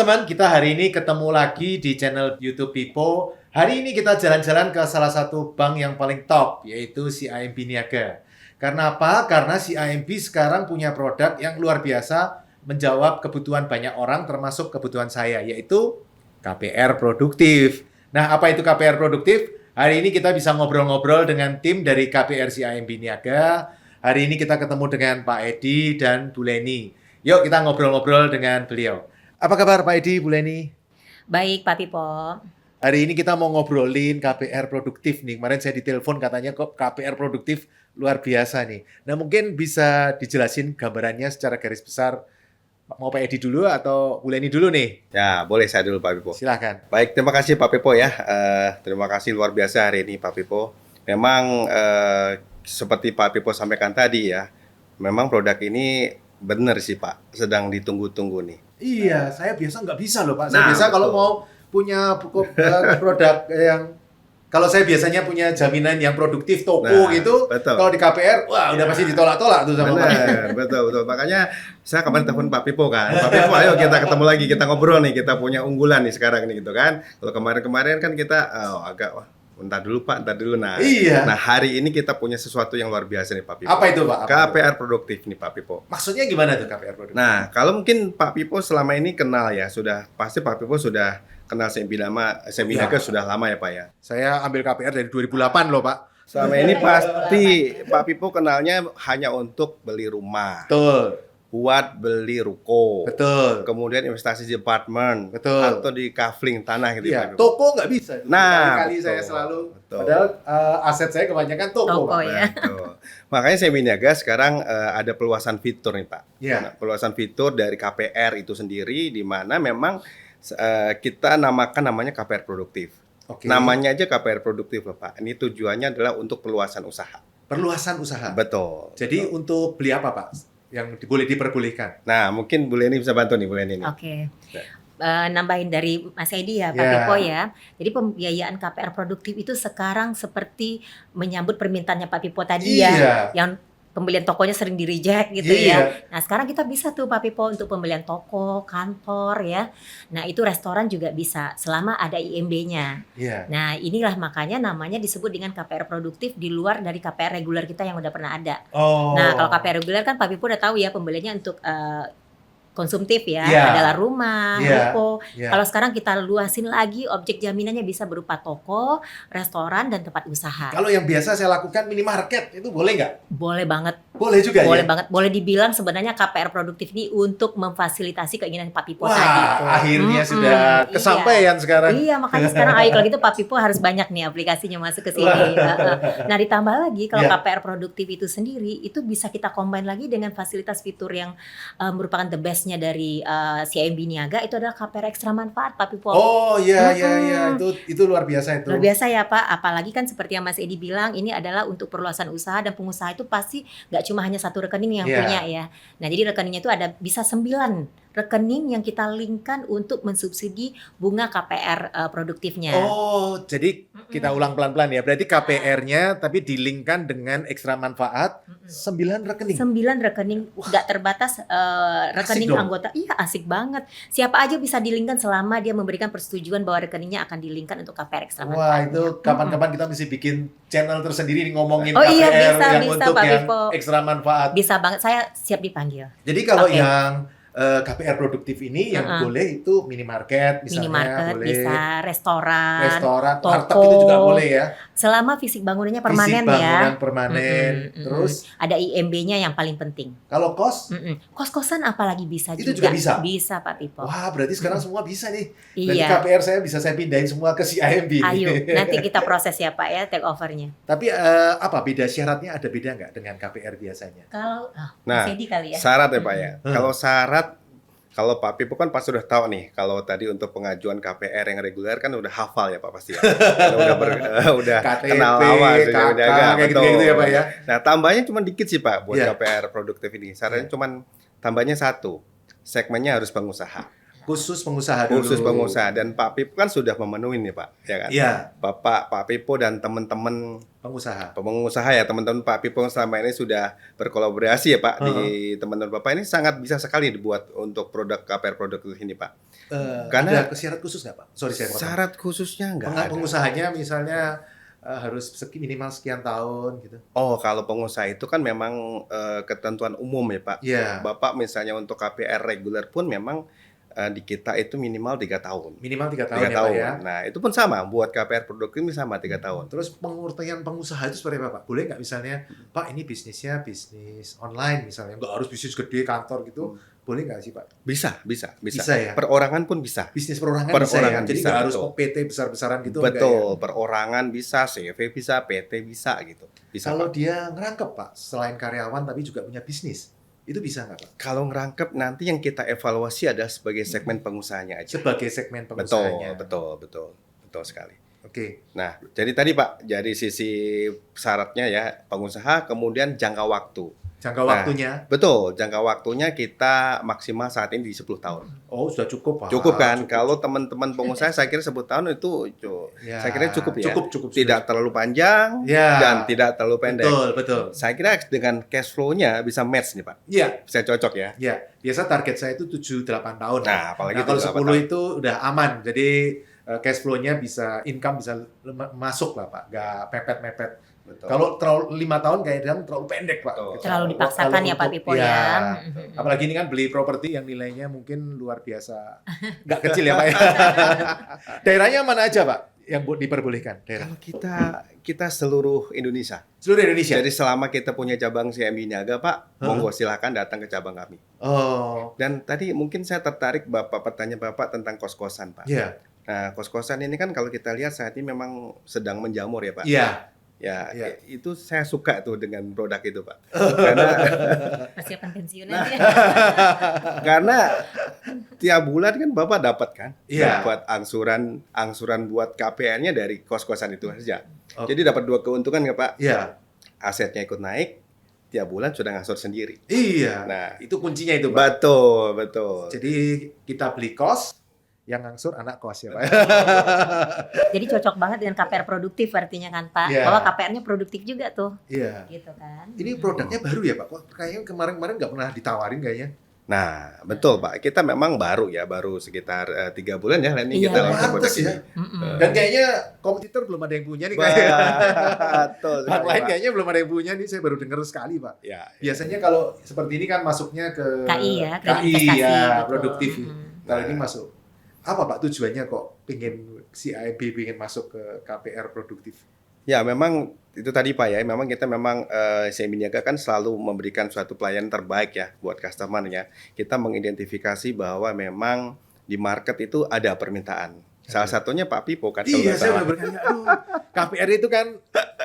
teman-teman, kita hari ini ketemu lagi di channel YouTube Pipo. Hari ini kita jalan-jalan ke salah satu bank yang paling top, yaitu CIMB Niaga. Karena apa? Karena CIMB sekarang punya produk yang luar biasa, menjawab kebutuhan banyak orang, termasuk kebutuhan saya, yaitu KPR Produktif. Nah, apa itu KPR Produktif? Hari ini kita bisa ngobrol-ngobrol dengan tim dari KPR CIMB Niaga. Hari ini kita ketemu dengan Pak Edi dan Bu Leni. Yuk kita ngobrol-ngobrol dengan beliau. Apa kabar Pak Edi, Bu Leni? Baik, Pak Pipo. Hari ini kita mau ngobrolin KPR Produktif nih. Kemarin saya ditelepon katanya kok KPR Produktif luar biasa nih. Nah mungkin bisa dijelasin gambarannya secara garis besar. Mau Pak Edi dulu atau Bu Leni dulu nih? Ya, boleh saya dulu Pak Pipo. Silahkan. Baik, terima kasih Pak Pipo ya. Terima kasih luar biasa hari ini Pak Pipo. Memang seperti Pak Pipo sampaikan tadi ya, memang produk ini benar sih Pak, sedang ditunggu-tunggu nih. Iya, saya biasa nggak bisa loh Pak. Saya Nah, biasa kalau betul. mau punya produk yang kalau saya biasanya punya jaminan yang produktif toko Nah, gitu, betul. kalau di KPR, wah udah pasti ditolak-tolak tuh sama Pak. Benar, betul. Makanya saya kemarin telepon Pak Pipo kan. Pak Pipo, ayo kita ketemu lagi, kita ngobrol nih, kita punya unggulan nih sekarang nih gitu kan. Kalau kemarin-kemarin kan kita agak entar dulu Pak, entar dulu. Nah, Iya. nah hari ini kita punya sesuatu yang luar biasa nih Pak Pipo. Apa itu Pak? Apa itu? KPR Produktif nih Pak Pipo. Maksudnya gimana tuh KPR produktif? Nah, kalau mungkin Pak Pipo selama ini kenal ya, pasti Pak Pipo sudah kenal CIMB Niaga sudah lama ya Pak ya. Saya ambil KPR dari 2008 loh Pak. Selama ini pasti Pak Pipo kenalnya hanya untuk beli rumah, Betul, buat beli ruko, betul, kemudian investasi di apartemen, Betul. atau di kafling tanah gitu iya. Pak Pipo. Toko nggak bisa. Nah, kali betul, saya selalu, betul. padahal aset saya kebanyakan toko Toko Pak. ya. Betul. Makanya CIMB Niaga sekarang ada peluasan fitur nih Pak. Iya. Nah, peluasan fitur dari KPR itu sendiri di mana memang kita namanya KPR Produktif. Oke. Namanya aja KPR Produktif loh Pak. Ini tujuannya adalah untuk perluasan usaha. Perluasan usaha. Betul. Jadi untuk beli apa Pak? Yang boleh diperbolehkan? Nah, mungkin Bu Leni bisa bantu nih Bu Leni nih. Oke. Ya. Nambahin dari Mas Edi ya, Pak Ya. Pipo ya. Jadi pembiayaan KPR Produktif itu sekarang seperti menyambut permintaannya Pak Pipo tadi Iya. ya. Yang pembelian tokonya sering di-reject gitu Iya. ya. Nah sekarang kita bisa tuh Pak Pipo untuk pembelian toko, kantor ya. Nah itu restoran juga bisa selama ada IMB-nya. Iya. Nah inilah makanya namanya disebut dengan KPR Produktif di luar dari KPR reguler kita yang udah pernah ada. Oh. Nah, kalau KPR reguler kan Pak Pipo udah tahu ya pembeliannya untuk konsumtif ya, Iya. adalah rumah, Iya. ruko. Iya. Kalau sekarang kita luasin lagi, objek jaminannya bisa berupa toko, restoran, dan tempat usaha. Kalau yang biasa saya lakukan minimarket itu boleh nggak? Boleh banget, Boleh juga boleh ya? banget. Boleh dibilang sebenarnya KPR Produktif ini untuk memfasilitasi keinginan Pak Pipo Wah, tadi. akhirnya Mm-mm, sudah iya. kesampaian sekarang. Iya, makanya sekarang ayo kalau gitu Pak Pipo harus banyak nih aplikasinya masuk ke sini. Nah, ditambah lagi kalau Iya. KPR Produktif itu sendiri itu bisa kita combine lagi dengan fasilitas fitur yang merupakan the best-nya dari CIMB Niaga, itu adalah KPR ekstra manfaat Pak Pipo. Oh iya iya Mm-mm. iya itu luar biasa itu. Luar biasa ya Pak, apalagi kan seperti yang Mas Edi bilang, ini adalah untuk perluasan usaha dan pengusaha itu pasti nggak cuma hanya satu rekening yang Iya. punya ya. Nah jadi rekeningnya itu ada bisa 9 rekening yang kita linkkan untuk mensubsidi bunga KPR produktifnya. Oh, jadi kita ulang pelan-pelan ya. Berarti KPR-nya tapi dilingkan dengan ekstra manfaat 9 rekening. 9 rekening nggak terbatas rekening dong. anggota. Iya asik banget. Siapa aja bisa dilingkan selama dia memberikan persetujuan bahwa rekeningnya akan dilingkan untuk KPR ekstra Wah, manfaatnya. itu kapan-kapan kita mesti bikin channel tersendiri nih ngomongin Oh iya, KPR bisa, yang bisa, untuk Pak yang Pipo. ekstra manfaat. Bisa banget, saya siap dipanggil. Jadi kalau Oke. yang KPR produktif ini yang boleh itu minimarket misalnya, Minimarket boleh bisa, restoran, restoran, warteg toko. itu juga boleh ya. Selama fisik bangunannya permanen Fisik bangunan ya. permanen. Terus Ada IMB-nya yang paling penting. kalau kos, Kos-kosan apalagi bisa Itu juga juga. bisa? Bisa Pak Pipo. wah berarti sekarang semua bisa nih. Berarti Iya. KPR saya bisa saya pindahin semua ke CIMB. Ayo, nanti kita proses ya Pak ya, take over-nya. Tapi apa beda syaratnya, ada beda nggak dengan KPR biasanya? Kalau Nah, Mas Edi kali ya. Syarat ya Pak ya. Hmm. Kalau syarat, kalau Pak Pipo kan pasti udah tahu nih, kalau tadi untuk pengajuan KPR yang reguler kan udah hafal ya Pak pasti ya. Udah KTP, kenal lama KK, kayak gitu-gitu ya Pak ya. Nah, tambahnya cuma dikit sih Pak buat Iya. KPR produktif ini. Syaratnya Iya. cuma tambahnya satu, segmennya harus pengusaha. Khusus pengusaha dulu. Khusus pengusaha, dan Pak Pipo kan sudah memenuhi nih Pak, ya kan? Iya, Pak Pipo dan teman-teman pengusaha. pengusaha ya, teman-teman Pak Pipo yang selama ini sudah berkolaborasi ya Pak di teman-teman Bapak ini sangat bisa sekali dibuat untuk produk KPR produktif ini Pak. Karena Ada syarat khusus nggak Pak? Sorry saya potong. syarat khususnya nggak ada. Pengusahanya misalnya harus minimal sekian tahun gitu. Oh, kalau pengusaha itu kan memang ketentuan umum ya Pak. Iya. Bapak misalnya untuk KPR reguler pun memang di kita itu minimal 3 tahun. Minimal 3 tahun 3 ya Pak tahun. ya. Nah, itu pun sama buat KPR produktif ini sama 3 tahun. Terus pengertian pengusaha itu seperti apa Pak? Boleh nggak misalnya, Pak ini bisnisnya bisnis online misalnya, nggak harus bisnis gede kantor gitu, boleh nggak sih Pak? Bisa. Bisa ya? Perorangan pun bisa. Bisnis perorangan bisa ya? Perorangan Jadi bisa, nggak harus betul. PT besar-besaran gitu enggak ya? Betul, perorangan bisa, CV bisa, PT bisa gitu. Bisa. Kalau Pak. dia ngerangkep Pak, selain karyawan tapi juga punya bisnis, itu bisa nggak Pak? Kalau ngerangkep nanti yang kita evaluasi adalah sebagai segmen pengusahanya aja. Sebagai segmen Betul, pengusahanya. betul sekali. Oke. Nah, jadi tadi Pak, dari sisi syaratnya ya, pengusaha, kemudian jangka waktu. Jangka Nah, waktunya, Betul, jangka waktunya kita maksimal saat ini di 10 tahun. oh sudah cukup Pak. Cukup kan? Cukup. Kalau teman-teman pengusaha saya kira 10 tahun itu Ya, saya kira cukup ya. Cukup. Tidak terlalu panjang Ya. dan tidak terlalu pendek. Betul. Saya kira dengan cash flow-nya bisa match nih Pak. Iya, Bisa cocok ya. ya. Biasa target saya itu 7-8 tahun. Nah, apalagi Nah, kalau 7-8 10 tahun. itu udah aman. Jadi cash flow-nya bisa, income bisa masuk lah Pak. Nggak mepet-mepet. Betul. Kalau terlalu 5 tahun kayaknya terlalu pendek Pak. Betul. Terlalu dipaksakan Kalau ya Pak untuk- Pipo ya. Apalagi ini kan beli properti yang nilainya mungkin luar biasa. Nggak kecil ya Pak ya. Daerahnya mana aja Pak yang diperbolehkan? Daerah. Kalau kita seluruh Indonesia. Seluruh Indonesia? Jadi selama kita punya cabang CMB Niaga Pak, monggo silahkan datang ke cabang kami. Oh, Dan tadi mungkin saya tertarik pertanyaan Bapak tentang kos-kosan Pak. iya. Nah, kos-kosan ini kan kalau kita lihat saat ini memang sedang menjamur ya Pak. Iya. Ya, Iya. itu saya suka tuh dengan produk itu Pak. Karena Persiapan pensiun Nah. nanti. karena tiap bulan kan Bapak dapat kan, Iya. dapat angsuran buat KPR-nya dari kos-kosan itu saja. Oke. Jadi dapat 2 keuntungan ya Pak. Iya. Asetnya ikut naik, tiap bulan sudah ngangsur sendiri. Iya. Nah, Itu kuncinya itu Pak. betul. Jadi kita beli kos, yang ngangsur anak kos ya Pak. Jadi cocok banget dengan KPR produktif artinya kan Pak. Iya. Bahwa KPR-nya produktif juga tuh. Iya. Gitu kan. Ini produknya baru ya Pak? Kok kayaknya kemarin-kemarin nggak pernah ditawarin kayaknya. Nah, betul Pak. Kita memang baru sekitar 3 bulan ya ini Iya, kita launching produk pantes ya. ini. Mm-mm. Dan kayaknya kompetitor belum ada yang punya nih kayaknya. Betul. Yang sekali, lain Pak. kayaknya belum ada yang punya nih, saya baru dengar sekali Pak. Ya, Biasanya kalau seperti ini kan masuknya ke KI ya, kredit KI investasi. ya, betul. produktif. Mm-mm. Kalau ini masuk. Apa Pak tujuannya kok pengen si AIB pengen masuk ke KPR produktif? Ya, memang itu tadi Pak ya. Memang kita CMB Niaga kan selalu memberikan suatu pelayanan terbaik ya buat customer ya. Kita mengidentifikasi bahwa memang di market itu ada permintaan. Salah satunya Pak Pipo kan. kalau Iya, nggak saya salah. udah bertanya, aduh, KPR itu kan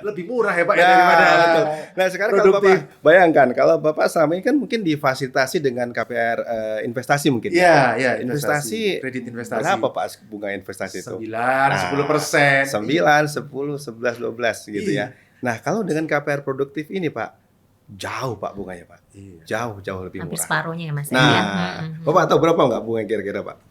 lebih murah ya Pak ya, Ya, daripada betul. Nah, sekarang kalau produktif. Bapak bayangkan kalau Bapak selama ini kan mungkin difasilitasi dengan KPR investasi mungkin. Iya, iya, Investasi kredit investasi. Berapa Pak bunga investasi itu? 9, 10%. 9, 10, 11, 12 gitu Iya. ya. Nah, kalau dengan KPR produktif ini Pak, jauh Pak bunganya Pak. Iya. Jauh lebih Hampir murah. separuhnya ya Mas. Nah, ya. Mm-mm. Bapak tahu berapa nggak bunga kira-kira Pak?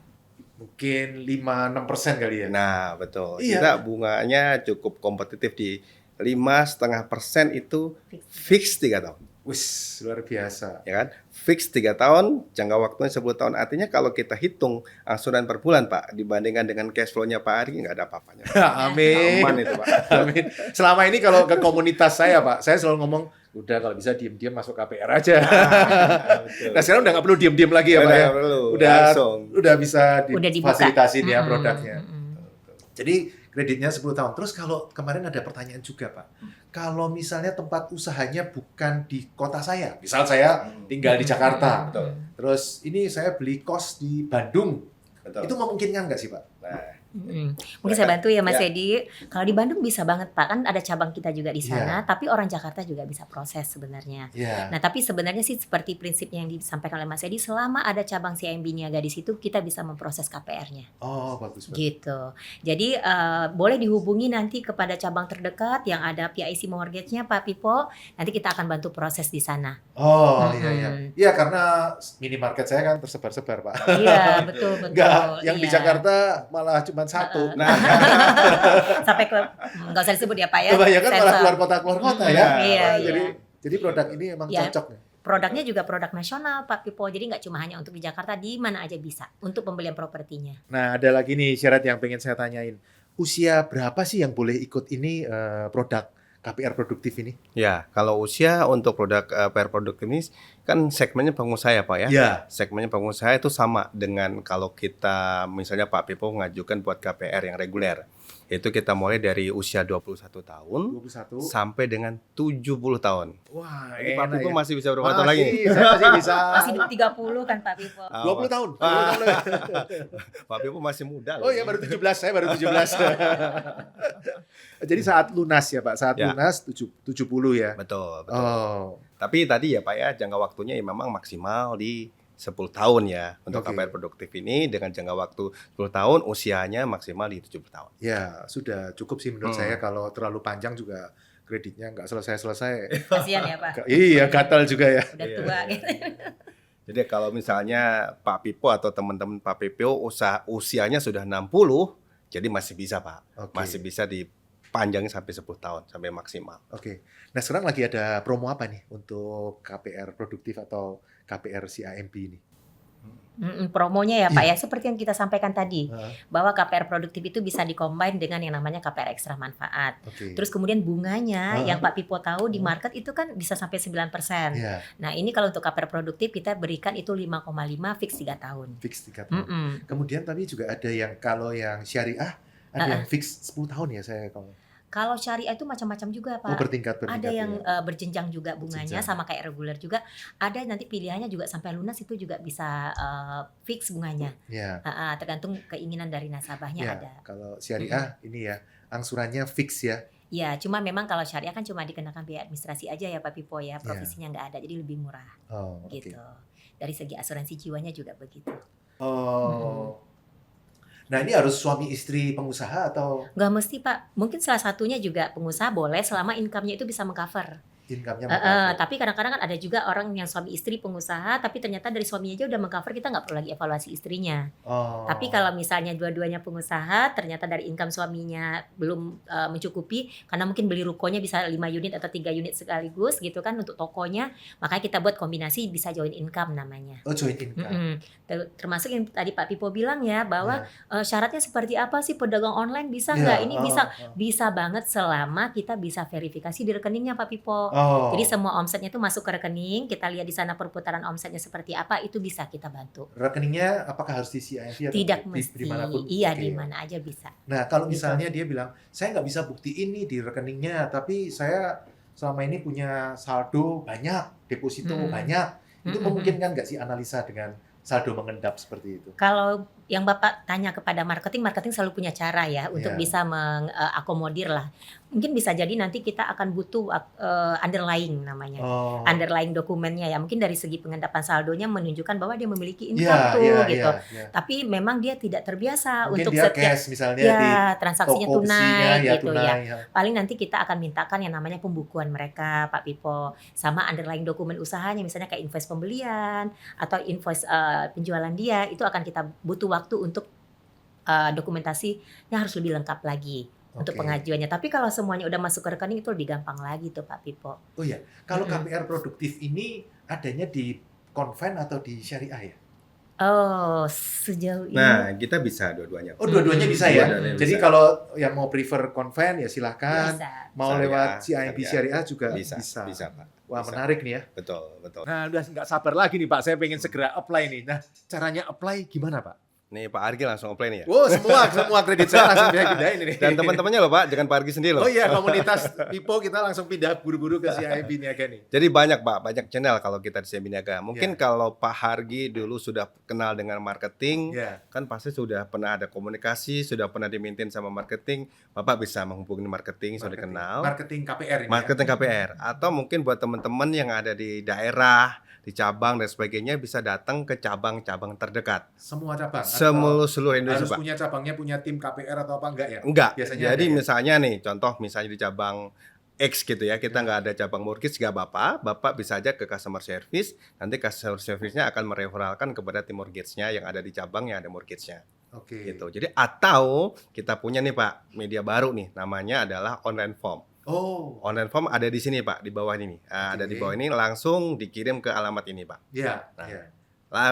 Mungkin 5-6% kali ya. Nah, betul. Iya. Kita bunganya cukup kompetitif di 5,5% itu fix 3 tahun. Wis, luar biasa. Ya kan? Fix 3 tahun, jangka waktunya 10 tahun. Artinya kalau kita hitung angsuran per bulan Pak, dibandingkan dengan cash flow-nya Pak Ari, nggak ada apa-apanya. Amin. Aman itu Pak. Amin. Selama ini kalau ke komunitas saya Pak, saya selalu ngomong, udah kalau bisa diam-diam masuk KPR aja. Betul. Nah sekarang udah nggak perlu diam-diam lagi ya Pak ya. Nggak perlu, Udah langsung. udah bisa Udah dibuka. difasilitasin ya Mm-mm. produknya. Mm-mm. Jadi kreditnya 10 tahun. Terus kalau kemarin ada pertanyaan juga Pak, kalau misalnya tempat usahanya bukan di kota saya, misal saya tinggal di Jakarta, Betul. terus ini saya beli kos di Bandung, Betul. itu memungkinkan nggak sih Pak? Nah, Mungkin saya bantu ya Mas Ya. Edi. Kalau di Bandung bisa banget Pak, kan ada cabang kita juga di sana, Iya. tapi orang Jakarta juga bisa proses sebenarnya. Ya. Nah, tapi sebenarnya sih seperti prinsipnya yang disampaikan oleh Mas Edi, selama ada cabang CIMB Niaga di situ, kita bisa memproses KPR-nya. Oh, bagus banget. Gitu. Jadi boleh dihubungi nanti kepada cabang terdekat yang ada PIC Mortgage-nya Pak Pipo, nanti kita akan bantu proses di sana. Oh, iya iya. Mm-mm. Iya, karena minimarket saya kan tersebar-sebar, Pak. Iya, betul betul. Enggak, yang di Iya. Jakarta malah cuma satu. Nah, Sampai ke nggak usah disebut ya Pak ya. Kebanyakan malah Sensor. keluar kota Mm, ya. iya, Jadi produk ini emang Ya. cocok nih. Produknya juga produk nasional Pak Pipo, jadi nggak cuma hanya untuk di Jakarta, di mana aja bisa untuk pembelian propertinya. Nah, ada lagi nih syarat yang pengen saya tanyain. Usia berapa sih yang boleh ikut ini produk KPR produktif ini? ya kalau usia untuk produk PR produktif ini kan segmennya pengusaha ya Pak ya. Ya. Segmennya pengusaha itu sama dengan kalau kita misalnya Pak Pipo ngajukan buat KPR yang reguler. Itu kita mulai dari usia 21 tahun 21. sampai dengan 70 tahun. Wah, Jadi Pak enak Pipo ya. masih bisa berapa tahun lagi nih? Saya masih bisa. Masih 30 kan Pak Pipo. 20 tahun. 20 Ah. tahun lagi. Pak Pipo masih muda Oh loh. iya, baru 17, saya baru 17. Jadi saat lunas ya Pak, saat Ya. lunas 70 ya. Betul. Oh, Tapi tadi ya Pak ya, jangka waktunya ya memang maksimal di 10 tahun ya untuk Oke. KPR produktif ini dengan jangka waktu 10 tahun, usianya maksimal di 70 tahun. ya sudah cukup sih menurut Hmm. saya. Kalau terlalu panjang juga kreditnya nggak selesai-selesai. Kasihan ya Pak, Iya, gatal juga ya. udah Iya, tua iya. gitu. Jadi kalau misalnya Pak Pipo atau teman-teman Pak Pipo usianya sudah 60, jadi masih bisa Pak. Oke. Masih bisa dipanjangin sampai 10 tahun, sampai maksimal. Oke. Nah, sekarang lagi ada promo apa nih untuk KPR produktif atau KPR CIMB ini? Promonya ya Pak ya, seperti yang kita sampaikan tadi, Heeh, bahwa KPR produktif itu bisa dikombin dengan yang namanya KPR ekstra manfaat. Oke. Terus kemudian bunganya Heeh. yang Pak Pipo tahu di market itu kan bisa sampai 9%. Ya, Nah, ini kalau untuk KPR produktif kita berikan itu 5,5 fix 3 tahun. fix 3 tahun. Mm-mm. Kemudian tapi juga ada yang kalau yang syariah ada yang fix 10 tahun ya saya kalau. Kalau syariah itu macam-macam juga Oh, Pak. bertingkat Ada yang ya. berjenjang juga bunganya, Berjenjang. sama kayak reguler juga. Ada nanti pilihannya juga sampai lunas itu juga bisa fix bunganya. Ya. Tergantung keinginan dari nasabahnya Ya, ada. kalau syariah ini ya angsurannya fix ya. Ya, cuma memang kalau syariah kan cuma dikenakan biaya administrasi aja ya Pak Pipo ya, provisinya nggak ada, jadi lebih murah Oh, oke. gitu. Dari segi asuransi jiwanya juga begitu. Oh. Nah, ini harus suami istri pengusaha atau Nggak mesti Pak, mungkin salah satunya juga pengusaha boleh selama income-nya itu bisa mengcover. income-nya Tapi kadang-kadang kan ada juga orang yang suami istri pengusaha, tapi ternyata dari suaminya aja udah mengcover, kita nggak perlu lagi evaluasi istrinya. Oh. Tapi kalau misalnya dua-duanya pengusaha, ternyata dari income suaminya belum mencukupi, karena mungkin beli rukonya bisa 5 unit atau 3 unit sekaligus gitu kan untuk tokonya, makanya kita buat kombinasi bisa joint income namanya. Oh, joint income. Termasuk yang tadi Pak Pipo bilang ya, bahwa Ya. syaratnya seperti apa sih, pedagang online bisa Ya, nggak? Ini oh, bisa, oh. bisa banget selama kita bisa verifikasi di rekeningnya Pak Pipo. Oh. Jadi semua omsetnya itu masuk ke rekening, kita lihat di sana perputaran omsetnya seperti apa, itu bisa kita bantu. Rekeningnya apakah harus di CIMB atau Tidak di mesti, dimanapun? iya Oke. di mana aja bisa. Nah, kalau Gitu. misalnya dia bilang, saya nggak bisa buktiin nih di rekeningnya, tapi saya selama ini punya saldo banyak, deposito banyak, itu memungkinkan nggak sih analisa dengan saldo mengendap seperti itu? Kalau yang Bapak tanya kepada marketing selalu punya cara ya untuk Iya. bisa mengakomodir lah. Mungkin bisa jadi nanti kita akan butuh underlying namanya. Oh. Underlying dokumennya ya, mungkin dari segi pengendapan saldonya menunjukkan bahwa dia memiliki income Iya, tuh iya, gitu. iya. Tapi memang dia tidak terbiasa Mungkin untuk dia setiap cash misalnya di ya transaksinya toko besinya, tunai ya gitu tunai. ya. Ya. Paling nanti kita akan mintakan yang namanya pembukuan mereka Pak Pipo, sama underlying dokumen usahanya, misalnya kayak invoice pembelian atau invoice penjualan dia, itu akan kita butuh waktu untuk dokumentasinya harus lebih lengkap lagi untuk Oke. pengajuannya. Tapi kalau semuanya udah masuk ke rekening itu lebih gampang lagi tuh Pak Pipo. Oh iya, kalau Mm-mm. KPR produktif ini adanya di konven atau di syariah ya? Oh, sejauh ini Nah, kita bisa dua-duanya. Oh, dua-duanya bisa ya. Dua-duanya Jadi bisa. kalau yang mau prefer konven ya silahkan. biasa. Mau Syariah, lewat CIMB syariah. syariah juga Bisa, bisa. bisa Pak. Wah, Bisa. menarik nih ya. Betul. Nah, udah nggak sabar lagi nih Pak, saya pengen segera apply nih. Nah, caranya apply gimana Pak? Nih Pak Argi langsung apply nih ya. Oh, semua kredit saya langsung saya pindahin ini. Dan teman-temannya loh Pak, jangan Pak Argi sendiri Oh loh. iya, komunitas Pipo kita langsung pindah buru-buru ke CIMB Niaga nih. Jadi banyak Pak, banyak channel kalau kita di CIMB Niaga. Ya. Mungkin kalau Pak Hargi dulu sudah kenal dengan marketing, Ya. kan pasti sudah pernah ada komunikasi, sudah pernah dimintain sama marketing, Bapak bisa menghubungi marketing, sudah dikenal. Marketing KPR ini. Marketing KPR. Atau mungkin buat teman-teman yang ada di daerah, di cabang dan sebagainya bisa datang ke cabang-cabang terdekat. Semua cabang. Seluruh Indonesia harus Pak. punya cabangnya, punya tim KPR atau apa enggak ya? Enggak. Biasanya Jadi ada ya? misalnya nih, contoh misalnya di cabang X gitu ya, kita nggak ada cabang mortgage, nggak apa-apa, Bapak bisa aja ke customer service, nanti customer service-nya akan mereferalkan kepada tim mortgage-nya yang ada di cabang yang ada mortgage-nya. Oke. Gitu. Jadi atau kita punya nih Pak, media baru nih, namanya adalah online form. Oh, Online form ada di sini Pak, di bawah ini nih. Nah, ada di Oke. bawah ini, langsung dikirim ke alamat ini Pak. iya. Nah. Iya.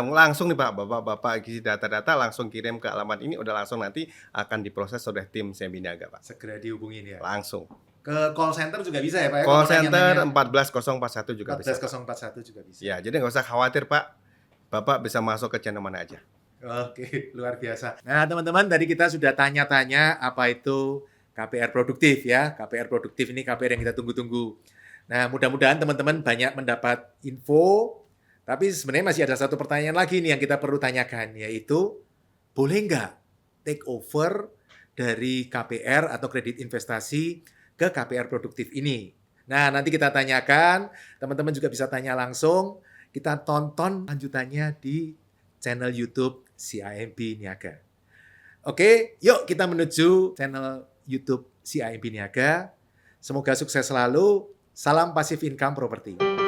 Langsung nih Pak, Bapak isi data-data, langsung kirim ke alamat ini, udah langsung nanti akan diproses oleh tim CIMB Niaga Pak. Segera dihubungin ya. Langsung. Ke call center juga bisa ya Pak? Ya? Call Kalau center nanya-nanya. 14041 juga bisa. 14041 juga bisa. Ya, jadi nggak usah khawatir Pak. Bapak bisa masuk ke channel mana aja. Oke, luar biasa. Nah, teman-teman, tadi kita sudah tanya-tanya apa itu KPR produktif ya. KPR produktif ini KPR yang kita tunggu-tunggu. Nah, mudah-mudahan teman-teman banyak mendapat info. Tapi sebenarnya masih ada satu pertanyaan lagi nih yang kita perlu tanyakan, yaitu boleh nggak take over dari KPR atau kredit investasi ke KPR produktif ini? Nah, nanti kita tanyakan, teman-teman juga bisa tanya langsung. Kita tonton lanjutannya di channel YouTube CIMB Niaga. Oke, yuk kita menuju channel YouTube CIMB Niaga. Semoga sukses selalu. Salam Passive Income Property.